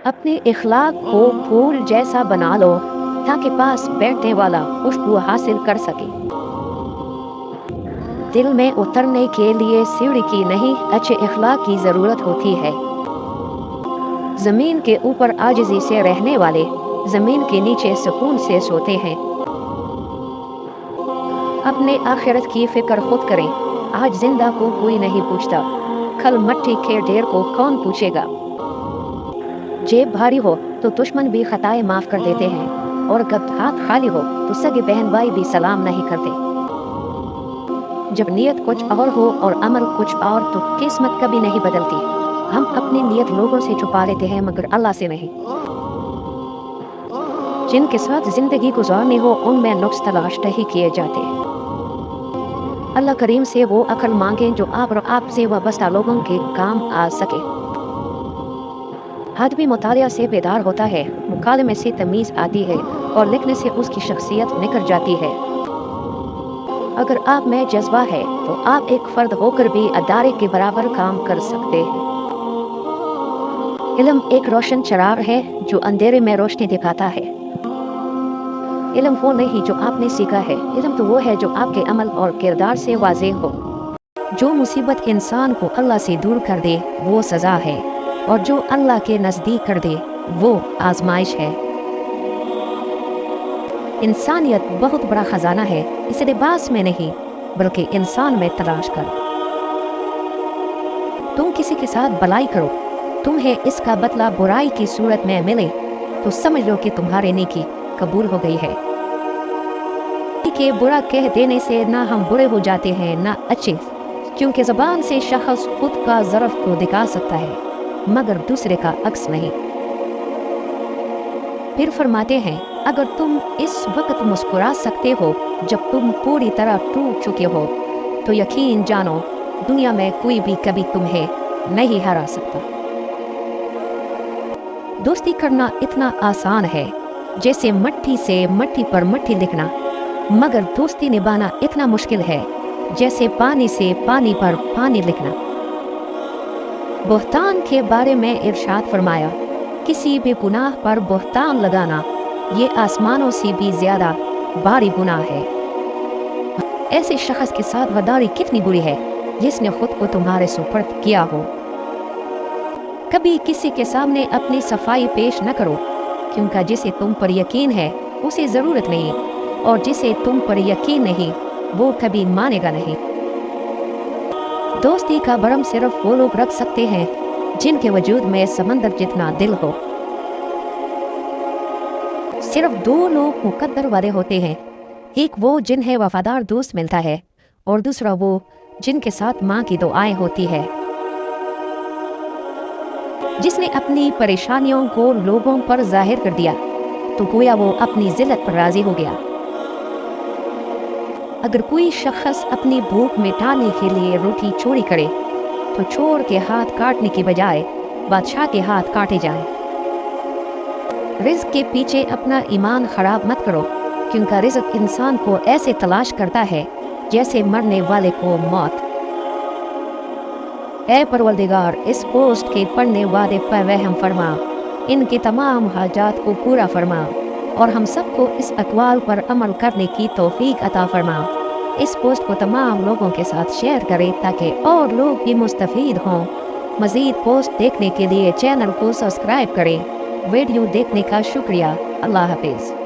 अपने इखलाक को फूल जैसा बना लो ताकि पास बैठने वाला खुशबू हासिल कर सके। दिल में उतरने के लिए सीढ़ी की नहीं, अच्छे इखलाक की जरूरत होती है। जमीन के ऊपर आजिज़ी से रहने वाले जमीन के नीचे सुकून से सोते हैं। अपने आखिरत की फिक्र खुद करें। आज जिंदा को कोई नहीं पूछता, कल मट्टी के ढेर को कौन पूछेगा। जेब भारी हो तो दुश्मन भी खताएं माफ कर देते हैं, और जब हाथ खाली हो तो सगे बहन भाई भी सलाम नहीं करते। जब नियत कुछ और हो और अमल कुछ और तो किस्मत कभी नहीं बदलती। हम अपनी नियत लोगों से छुपा लेते हैं मगर अल्लाह से नहीं। जिनके साथ जिंदगी गुजारनी हो उनमें नुक्स तलाश नहीं किए जाते। अल्लाह करीम से वो अकल मांगे जो आप और आपसे वाबस्ता लोगों के काम आ सके। आदमी मुतालिया से बेदार होता है, मुकालमे से तमीज़ आती है और लिखने से उसकी शख्सियत निखर जाती है। अगर आप में जज्बा है तो आप एक फर्द होकर भी अदारे के बराबर काम कर सकते हैं। इल्म एक रोशन चिराग है जो अंधेरे में रोशनी दिखाता है। इल्म वो नहीं जो आपने सीखा है, इल्म तो वो है जो आपके अमल और किरदार से वाज़ेह हो। जो मुसीबत इंसान को अल्लाह से दूर कर दे वो सज़ा है, और जो अल्लाह के नज़दीक कर दे वो आजमाइश है। इंसानियत बहुत बड़ा खजाना है, इसे लिबास में नहीं बल्कि इंसान में तलाश करो। तुम किसी के साथ भलाई करो, तुम्हें इसका बदला बुराई की सूरत में मिले तो समझ लो कि तुम्हारे नेकी कबूल हो गई है। के बुरा कह देने से ना हम बुरे हो जाते हैं ना अच्छे, क्योंकि ज़बान से शख्स खुद का ज़र्फ को दिखा सकता है मगर दूसरे का अक्स नहीं। फिर फरमाते हैं, अगर तुम इस वक्त मुस्कुरा सकते हो जब तुम पूरी तरह टूट चुके हो तो यकीन जानो दुनिया में कोई भी कभी तुम्हें नहीं हरा सकता। दोस्ती करना इतना आसान है जैसे मट्टी से मट्टी पर मट्टी लिखना, मगर दोस्ती निभाना इतना मुश्किल है जैसे पानी से पानी पर पानी लिखना। बुहतान के बारे में इरशाद फरमाया, किसी भी गुनाह पर बुहतान लगाना ये आसमानों से भी ज्यादा भारी गुनाह है। ऐसे शख्स के साथ वफादारी कितनी बुरी है जिसने खुद को तुम्हारे सुपर्द किया हो। कभी किसी के सामने अपनी सफाई पेश न करो, क्योंकि जिसे तुम पर यकीन है उसे जरूरत नहीं, और जिसे तुम पर यकीन नहीं वो कभी मानेगा नहीं। दोस्ती का भरम सिर्फ वो लोग रख सकते हैं जिनके वजूद में समंदर जितना दिल हो। सिर्फ दो लोग मुकद्दर वाले होते हैं, एक वो जिन्हें वफादार दोस्त मिलता है और दूसरा वो जिनके साथ माँ की दुआएं होती है। जिसने अपनी परेशानियों को लोगों पर जाहिर कर दिया तो गोया वो अपनी जिल्लत पर राजी हो गया। अगर कोई शख्स अपनी भूख मिटाने के लिए रोटी चोरी करे तो चोर के हाथ काटने की बजाय बादशाह के हाथ काटे जाए। रिज़्क के पीछे अपना ईमान खराब मत करो, क्योंकि रिज़्क इंसान को ऐसे तलाश करता है जैसे मरने वाले को मौत। ऐ परवरदिगार, इस पोस्ट के पढ़ने वाले पर रहम फरमा, इनके तमाम हाजात को पूरा फरमा और हम सबको इस अक़वाल पर अमल करने की तौफीक अता फरमा। इस पोस्ट को तमाम लोगों के साथ शेयर करें ताकि और लोग भी मुस्तफ़ीद हों। मज़ीद पोस्ट देखने के लिए चैनल को सब्सक्राइब करें। वीडियो देखने का शुक्रिया। अल्लाह हाफ़िज़।